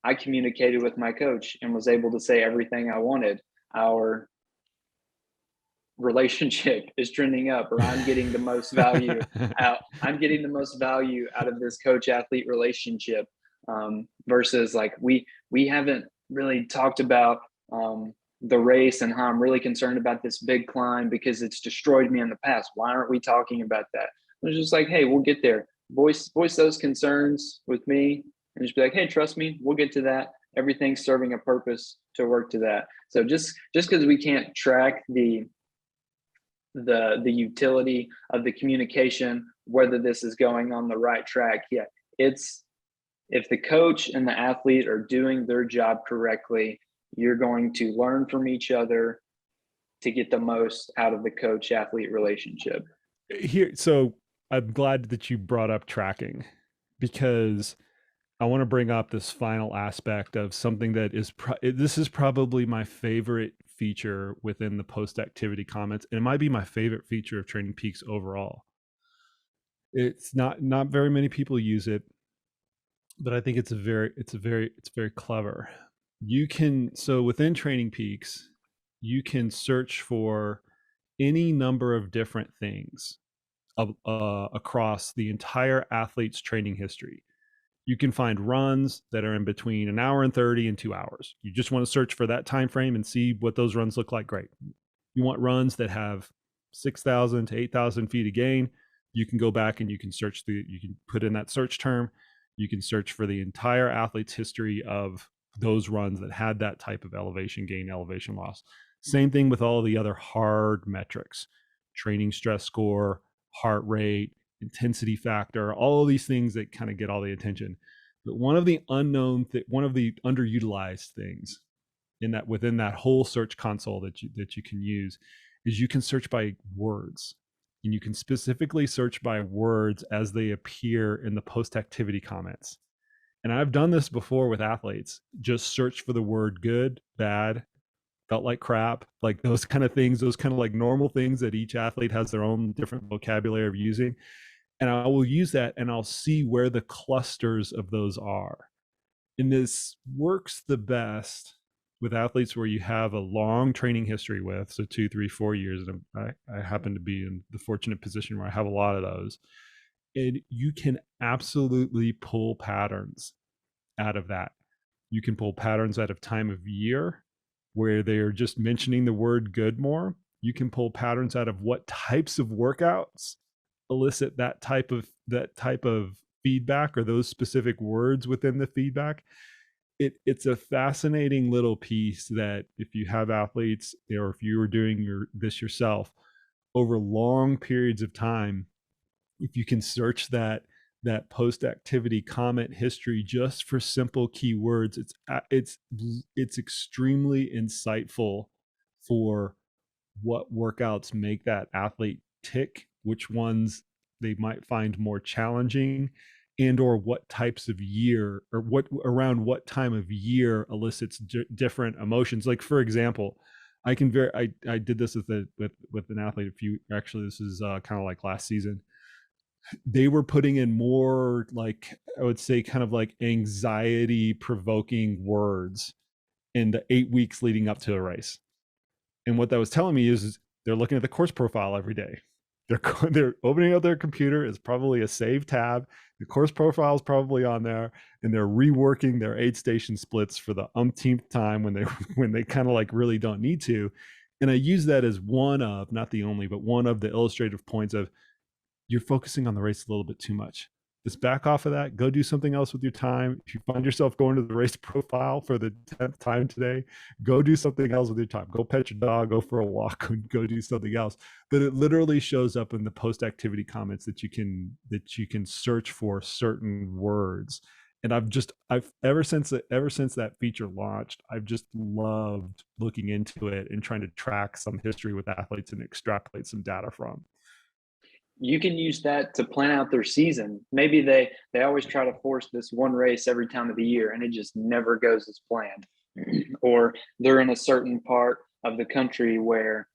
I communicated with my coach and was able to say everything I wanted. Our relationship is trending up, or I'm getting the most value out. I'm getting the most value out of this coach athlete relationship, versus like we haven't really talked about the race and how I'm really concerned about this big climb because it's destroyed me in the past. Why aren't we talking about that? It's just like, hey, we'll get there. Voice those concerns with me and just be like, hey, trust me, we'll get to that. Everything's serving a purpose to work to that. So just because we can't track the utility of the communication, whether this is going on the right track, It's if the coach and the athlete are doing their job correctly, you're going to learn from each other to get the most out of the coach athlete relationship. So I'm glad that you brought up tracking, because I want to bring up this final aspect of something that is this is probably my favorite feature within the post activity comments, and it might be my favorite feature of Training Peaks overall. It's not very many people use it, but I think it's very clever. You can, so within Training Peaks, you can search for any number of different things across the entire athlete's training history. You can find runs that are in between an hour and 30 and 2 hours. You just want to search for that time frame and see what those runs look like. Great. You want runs that have 6,000 to 8,000 feet of gain. You can go back and you can put in that search term. You can search for the entire athlete's history of those runs that had that type of elevation gain, elevation loss. Same thing with all the other hard metrics: training stress score, heart rate, intensity factor, all of these things that kind of get all the attention. But one of the underutilized things within that whole search console that you can use is you can search by words, and you can specifically search by words as they appear in the post activity comments. And I've done this before with athletes. Just search for the word good, bad, felt like crap, like those kind of things, those kind of like normal things that each athlete has their own different vocabulary of using. And I will use that and I'll see where the clusters of those are. And this works the best with athletes where you have a long training history with, so 2, 3, 4 years. And I happen to be in the fortunate position where I have a lot of those. And you can absolutely pull patterns out of that. You can pull patterns out of time of year where they are just mentioning the word good more. You can pull patterns out of what types of workouts elicit that type of feedback, or those specific words within the feedback. It's a fascinating little piece that if you have athletes, or if you are doing this yourself over long periods of time, if you can search that post activity comment history just for simple keywords, it's extremely insightful for what workouts make that athlete tick, which ones they might find more challenging, and or what types of year, or around what time of year elicits different emotions. Like, for example, I did this with an athlete this is kind of like last season. They were putting in more, like, I would say, kind of like anxiety provoking words in the 8 weeks leading up to a race. And what that was telling me is they're looking at the course profile every day. They're opening up their computer. It's probably a save tab. The course profile is probably on there, and they're reworking their aid station splits for the umpteenth time when they kind of like really don't need to. And I use that as one of, not the only, but one of the illustrative points of, you're focusing on the race a little bit too much. Just back off of that. Go do something else with your time. If you find yourself going to the race profile for the 10th time today, go do something else with your time. Go pet your dog, go for a walk, go do something else. But it literally shows up in the post-activity comments that you can search for certain words. And I've ever since that feature launched, I've just loved looking into it and trying to track some history with athletes and extrapolate some data from. You can use that to plan out their season. Maybe they always try to force this one race every time of the year, and it just never goes as planned. Or they're in a certain part of the country where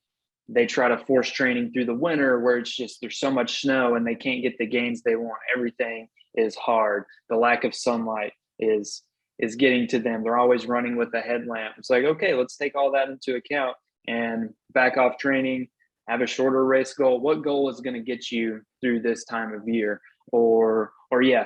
they try to force training through the winter, where it's just there's so much snow and they can't get the gains they want. Everything is hard. The lack of sunlight is getting to them. They're always running with a headlamp. It's like, okay, let's take all that into account and back off training, have a shorter race goal. What goal is going to get you through this time of year? Or yeah,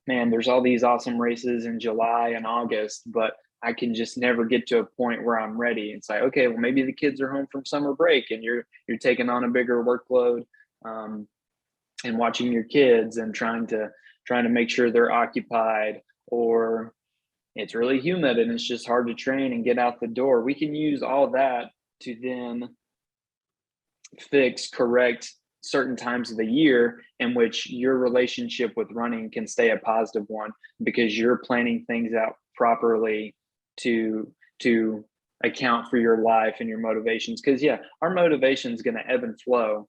there's all these awesome races in July and August, but I can just never get to a point where I'm ready. It's like, okay, well, maybe the kids are home from summer break and you're taking on a bigger workload, and watching your kids and trying to make sure they're occupied, or it's really humid and it's just hard to train and get out the door. We can use all that to then correct certain times of the year in which your relationship with running can stay a positive one because you're planning things out properly to account for your life and your motivations. Because yeah, our motivation is going to ebb and flow,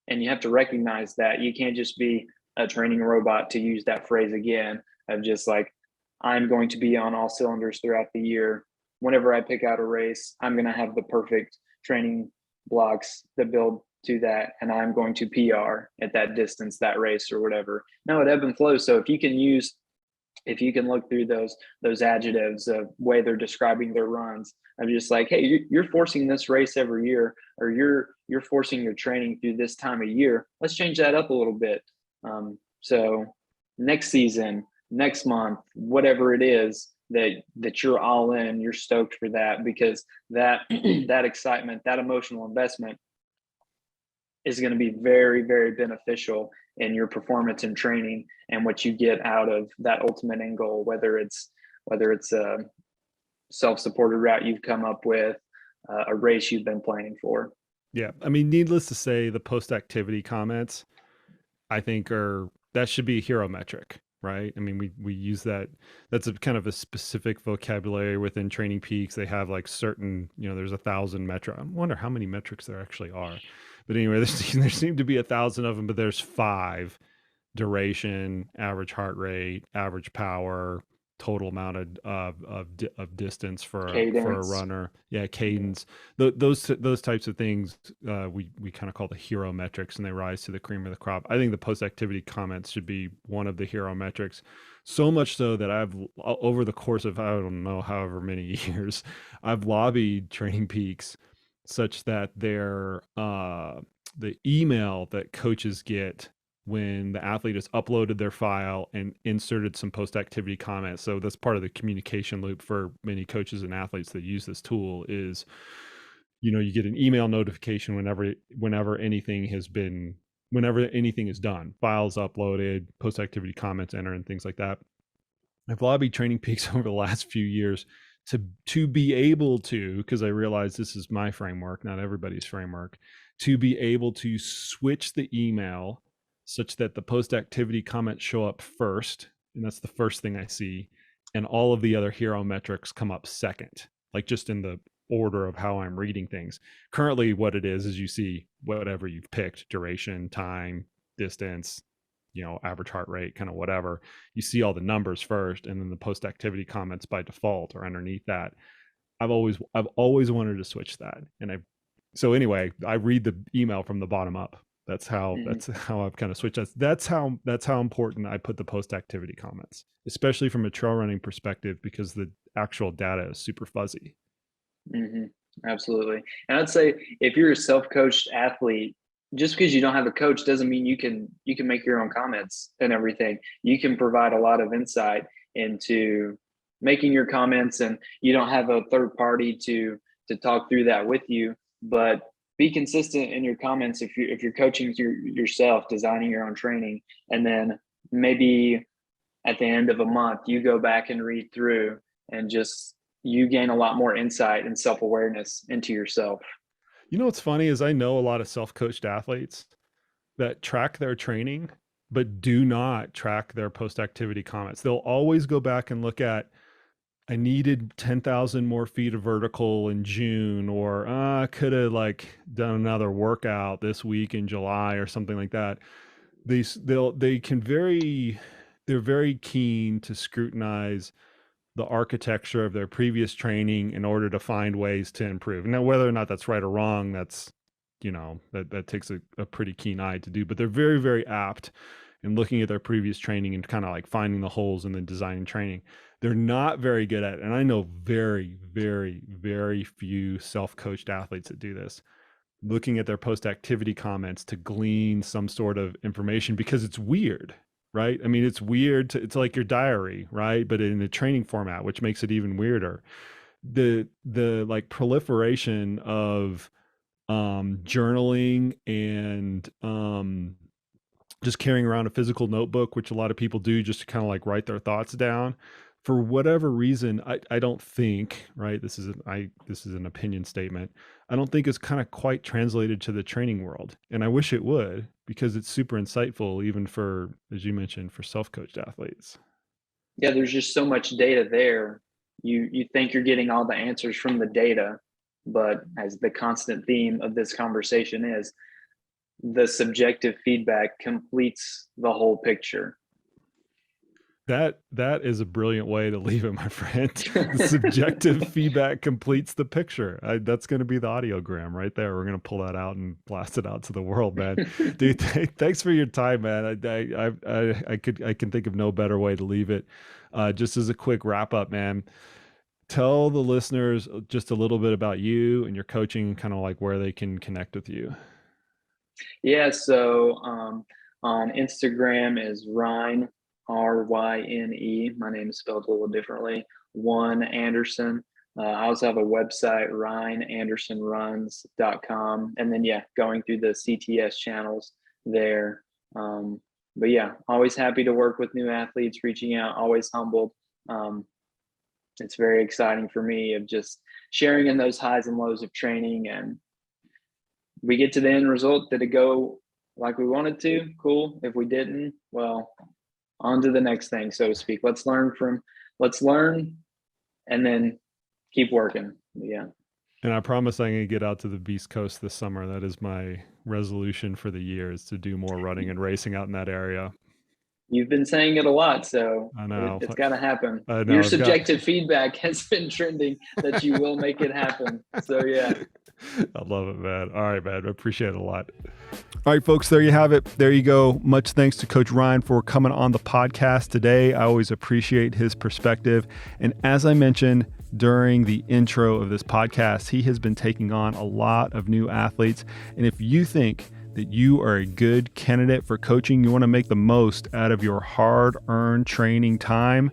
and you have to recognize that. You can't just be a training robot, to use that phrase again, of just like, I'm going to be on all cylinders throughout the year. Whenever I pick out a race, I'm going to have the perfect training blocks that build to that, and I'm going to PR at that distance, that race, or whatever. No, it ebb and flows. So if you can look through those adjectives of way they're describing their runs, I'm just like, hey, you're forcing this race every year, or you're forcing your training through this time of year. Let's change that up a little bit. So next season, next month, whatever it is that you're all in, you're stoked for that, because that that excitement, that emotional investment is going to be very, very beneficial in your performance and training and what you get out of that ultimate end goal, whether it's a self-supported route you've come up with, a race you've been planning for. Yeah. I mean, needless to say, the post-activity comments, I think that should be a hero metric, right? I mean, we use that. That's a kind of a specific vocabulary within Training Peaks. They have like certain, there's 1,000 metric. I wonder how many metrics there actually are. But anyway, there seem to be 1,000 of them, but there's 5: duration, average heart rate, average power, total amount of distance for a runner. Yeah, cadence. Those types of things we kind of call the hero metrics, and they rise to the cream of the crop. I think the post activity comments should be one of the hero metrics. So much so that I've, over the course of, I don't know, however many years, I've lobbied Training Peaks such that the email that coaches get when the athlete has uploaded their file and inserted some post-activity comments. So that's part of the communication loop for many coaches and athletes that use this tool is, you get an email notification whenever anything is done, files uploaded, post-activity comments entered, and things like that. I've lobbied Training Peaks over the last few years to be able to, because I realize this is my framework, not everybody's framework, to be able to switch the email such that the post-activity comments show up first, and that's the first thing I see, and all of the other hero metrics come up second, like just in the order of how I'm reading things. Currently, what it is you see whatever you've picked: duration, time, distance, average heart rate, kind of whatever. You see all the numbers first, and then the post-activity comments by default are underneath that. I've always wanted to switch that, and so anyway, I read the email from the bottom up. That's how I've kind of switched. That's how important I put the post-activity comments, especially from a trail running perspective, because the actual data is super fuzzy. Mm-hmm. Absolutely. And I'd say if you're a self-coached athlete, just because you don't have a coach doesn't mean you can make your own comments and everything. You can provide a lot of insight into making your comments, and you don't have a third party to talk through that with you. But be consistent in your comments if you're coaching yourself, designing your own training, and then maybe at the end of a month you go back and read through, and just you gain a lot more insight and self-awareness into yourself. What's funny is I know a lot of self-coached athletes that track their training but do not track their post-activity comments. They'll always go back and look at, I needed 10,000 more feet of vertical in June, or I could have done another workout this week in July or something like that. They're very keen to scrutinize the architecture of their previous training in order to find ways to improve. Now, whether or not that's right or wrong, that's, that takes a pretty keen eye to do, but they're very, very apt in looking at their previous training and kind of finding the holes in the design training. They're not very good at it. And I know very, very, very few self-coached athletes that do this, looking at their post-activity comments to glean some sort of information, because it's weird, right? I mean, it's weird. It's like your diary, right? But in a training format, which makes it even weirder. The proliferation of journaling and just carrying around a physical notebook, which a lot of people do just to kind of write their thoughts down. for whatever reason, I don't think, right, this is an opinion statement. I don't think it's kind of quite translated to the training world. And I wish it would, because it's super insightful, even for, as you mentioned, for self-coached athletes. Yeah, there's just so much data there. You think you're getting all the answers from the data, but as the constant theme of this conversation is, the subjective feedback completes the whole picture. That is a brilliant way to leave it, my friend. The subjective feedback completes the picture. That's going to be the audiogram right there. We're going to pull that out and blast it out to the world, man. Dude, thanks for your time, man. I can think of no better way to leave it. Just as a quick wrap up, man, tell the listeners just a little bit about you and your coaching, and kind of like where they can connect with you. Yeah, so on Instagram is Ryne, Ryne. My name is spelled a little differently. One Anderson. I also have a website, RyneAndersonRuns.com. And then, yeah, going through the CTS channels there. But yeah, always happy to work with new athletes, reaching out, always humbled. It's very exciting for me of just sharing in those highs and lows of training, and we get to the end result. Did it go like we wanted to? Cool. If we didn't, well, on to the next thing, so to speak. Let's learn and then keep working. Yeah. And I promise I'm going to get out to the Beast Coast this summer. That is my resolution for the year, is to do more running and racing out in that area. You've been saying it a lot, so I know it's got to happen. I know, your subjective feedback has been trending that you will make it happen. So yeah. I love it, man. All right, man. I appreciate it a lot. All right, folks, there you have it. There you go. Much thanks to Coach Ryne for coming on the podcast today. I always appreciate his perspective. And as I mentioned during the intro of this podcast, he has been taking on a lot of new athletes. And if you think that you are a good candidate for coaching, you want to make the most out of your hard-earned training time,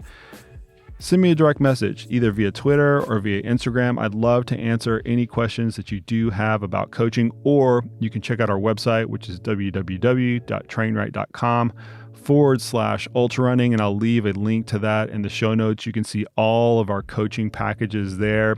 send me a direct message, either via Twitter or via Instagram. I'd love to answer any questions that you do have about coaching, or you can check out our website, which is www.trainright.com/ultra running, and I'll leave a link to that in the show notes. You can see all of our coaching packages there.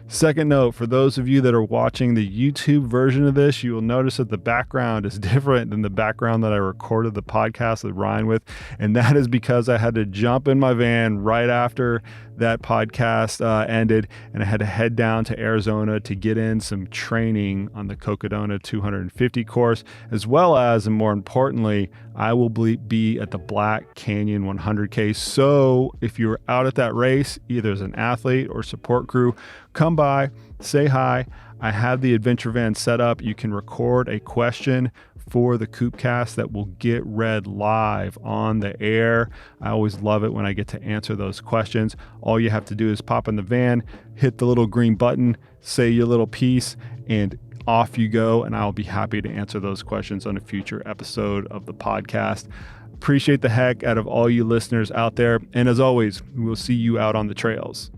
Second note, for those of you that are watching the YouTube version of this, you will notice that the background is different than the background that I recorded the podcast with Ryne with. And that is because I had to jump in my van right after that podcast ended, and I had to head down to Arizona to get in some training on the Cocodona 250 course, as well as, and more importantly, I will be at the Black Canyon 100K. So if you're out at that race, either as an athlete or support crew, come by, say hi. I have the adventure van set up. You can record a question for the Koopcast that will get read live on the air. I always love it when I get to answer those questions. All you have to do is pop in the van, hit the little green button, say your little piece, and off you go. And I'll be happy to answer those questions on a future episode of the podcast. Appreciate the heck out of all you listeners out there. And as always, we will see you out on the trails.